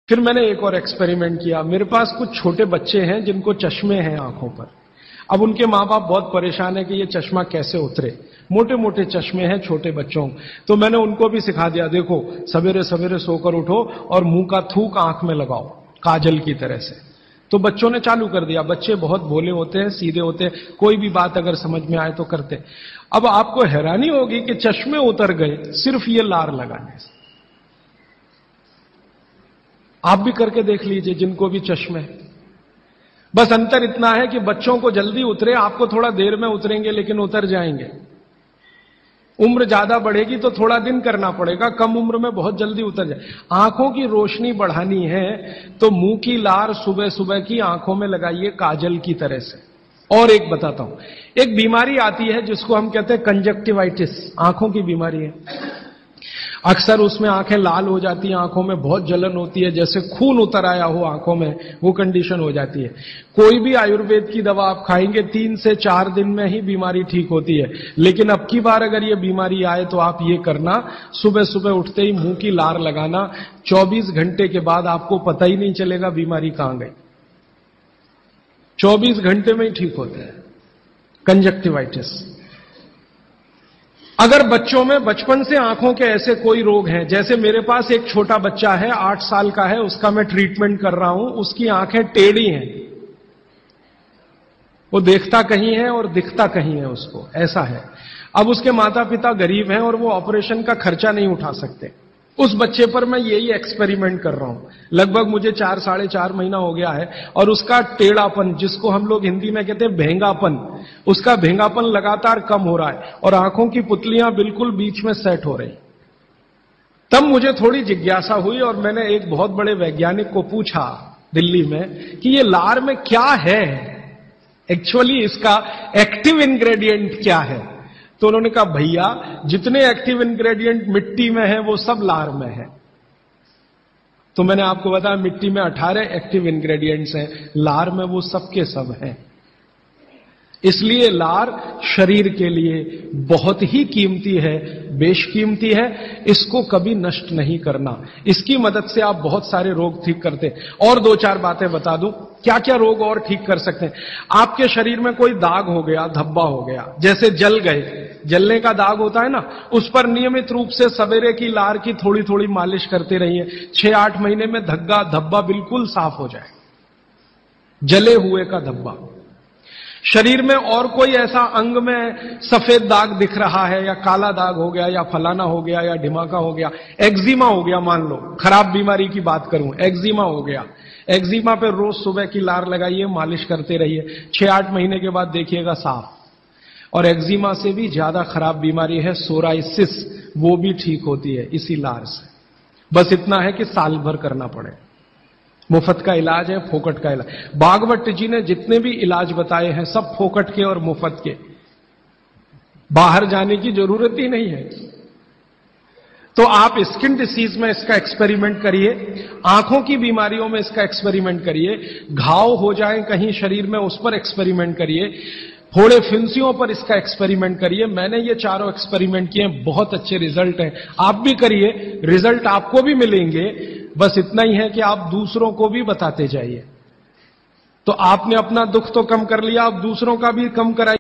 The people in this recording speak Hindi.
फिर मैंने एक और एक्सपेरिमेंट किया। मेरे पास कुछ छोटे बच्चे हैं जिनको चश्मे हैं आंखों पर। अब उनके मां बाप बहुत परेशान है कि ये चश्मा कैसे उतरे। मोटे मोटे चश्मे हैं छोटे बच्चों। तो मैंने उनको भी सिखा दिया, देखो सवेरे सवेरे सोकर उठो और मुंह का थूक आंख में लगाओ काजल की तरह से। तो बच्चों ने चालू कर दिया। बच्चे बहुत भोले होते हैं, सीधे होते हैं, कोई भी बात अगर समझ में आए तो करते। अब आपको हैरानी होगी कि चश्मे उतर गए सिर्फ ये लार लगाने से। आप भी करके देख लीजिए जिनको भी चश्मे। बस अंतर इतना है कि बच्चों को जल्दी उतरे, आपको थोड़ा देर में उतरेंगे लेकिन उतर जाएंगे। उम्र ज्यादा बढ़ेगी तो थोड़ा दिन करना पड़ेगा, कम उम्र में बहुत जल्दी उतर जाए। आंखों की रोशनी बढ़ानी है तो मुंह की लार सुबह सुबह की आंखों में लगाइए काजल की तरह से। और एक बताता हूं, एक बीमारी आती है जिसको हम कहते हैं कंजक्टिवाइटिस, आंखों की बीमारी है। अक्सर उसमें आंखें लाल हो जाती हैं, आंखों में बहुत जलन होती है, जैसे खून उतर आया हो आंखों में, वो कंडीशन हो जाती है। कोई भी आयुर्वेद की दवा आप खाएंगे 3 से 4 दिन में ही बीमारी ठीक होती है। लेकिन अब की बार अगर ये बीमारी आए तो आप ये करना, सुबह सुबह उठते ही मुंह की लार लगाना। 24 घंटे के बाद आपको पता ही नहीं चलेगा बीमारी कहां गई। 24 घंटे में ही ठीक होता है कंजक्टिवाइटिस। अगर बच्चों में बचपन से आंखों के ऐसे कोई रोग हैं, जैसे मेरे पास एक छोटा बच्चा है 8 साल का है, उसका मैं ट्रीटमेंट कर रहा हूं, उसकी आंखें टेढ़ी हैं, वो देखता कहीं है और दिखता कहीं है, उसको ऐसा है। अब उसके माता पिता गरीब हैं और वो ऑपरेशन का खर्चा नहीं उठा सकते। उस बच्चे पर मैं यही एक्सपेरिमेंट कर रहा हूं। लगभग मुझे 4 साढ़े 4 महीना हो गया है और उसका टेढ़ापन, जिसको हम लोग हिंदी में कहते हैं भेंगापन, उसका भेंगापन लगातार कम हो रहा है और आंखों की पुतलियां बिल्कुल बीच में सेट हो रही। तब मुझे थोड़ी जिज्ञासा हुई और मैंने एक बहुत बड़े वैज्ञानिक को पूछा दिल्ली में कि ये लार में क्या है, एक्चुअली इसका एक्टिव इंग्रेडिएंट क्या है। तो उन्होंने कहा, भैया जितने एक्टिव इंग्रेडिएंट मिट्टी में है वो सब लार में है। तो मैंने आपको बताया मिट्टी में 18 एक्टिव इंग्रेडिएंट्स हैं, लार में वो सब के सब हैं। इसलिए लार शरीर के लिए बहुत ही कीमती है, बेशकीमती है। इसको कभी नष्ट नहीं करना। इसकी मदद से आप बहुत सारे रोग ठीक करते हैं। और 2-4 बातें बता दूं क्या क्या रोग और ठीक कर सकते हैं। आपके शरीर में कोई दाग हो गया, धब्बा हो गया, जैसे जल गए, जलने का दाग होता है ना, उस पर नियमित रूप से सवेरे की लार की थोड़ी थोड़ी मालिश करते रहिए। 6-8 महीने में धब्बा बिल्कुल साफ हो जाए, जले हुए का धब्बा। शरीर में और कोई ऐसा अंग में सफेद दाग दिख रहा है या काला दाग हो गया या फलाना हो गया या ढिमाका हो गया, एक्जिमा हो गया, मान लो खराब बीमारी की बात करूं, एक्जिमा हो गया, एक्जिमा पे रोज सुबह की लार लगाइए, मालिश करते रहिए, 6-8 महीने के बाद देखिएगा साफ। और एक्जिमा से भी ज्यादा खराब बीमारी है सोराइसिस, वो भी ठीक होती है इसी लार से। बस इतना है कि साल भर करना पड़े। मुफ्त का इलाज है, फोकट का इलाज। भागवत जी ने जितने भी इलाज बताए हैं सब फोकट के और मुफ्त के, बाहर जाने की जरूरत ही नहीं है। तो आप स्किन डिसीज में इसका एक्सपेरिमेंट करिए, आंखों की बीमारियों में इसका एक्सपेरिमेंट करिए, घाव हो जाए कहीं शरीर में उस पर एक्सपेरिमेंट करिए, फोड़े फिंसियों पर इसका एक्सपेरिमेंट करिए। मैंने ये चारों एक्सपेरिमेंट किए, बहुत अच्छे रिजल्ट हैं। आप भी करिए, रिजल्ट आपको भी मिलेंगे। बस इतना ही है कि आप दूसरों को भी बताते जाइए। तो आपने अपना दुख तो कम कर लिया, आप दूसरों का भी कम कराइए।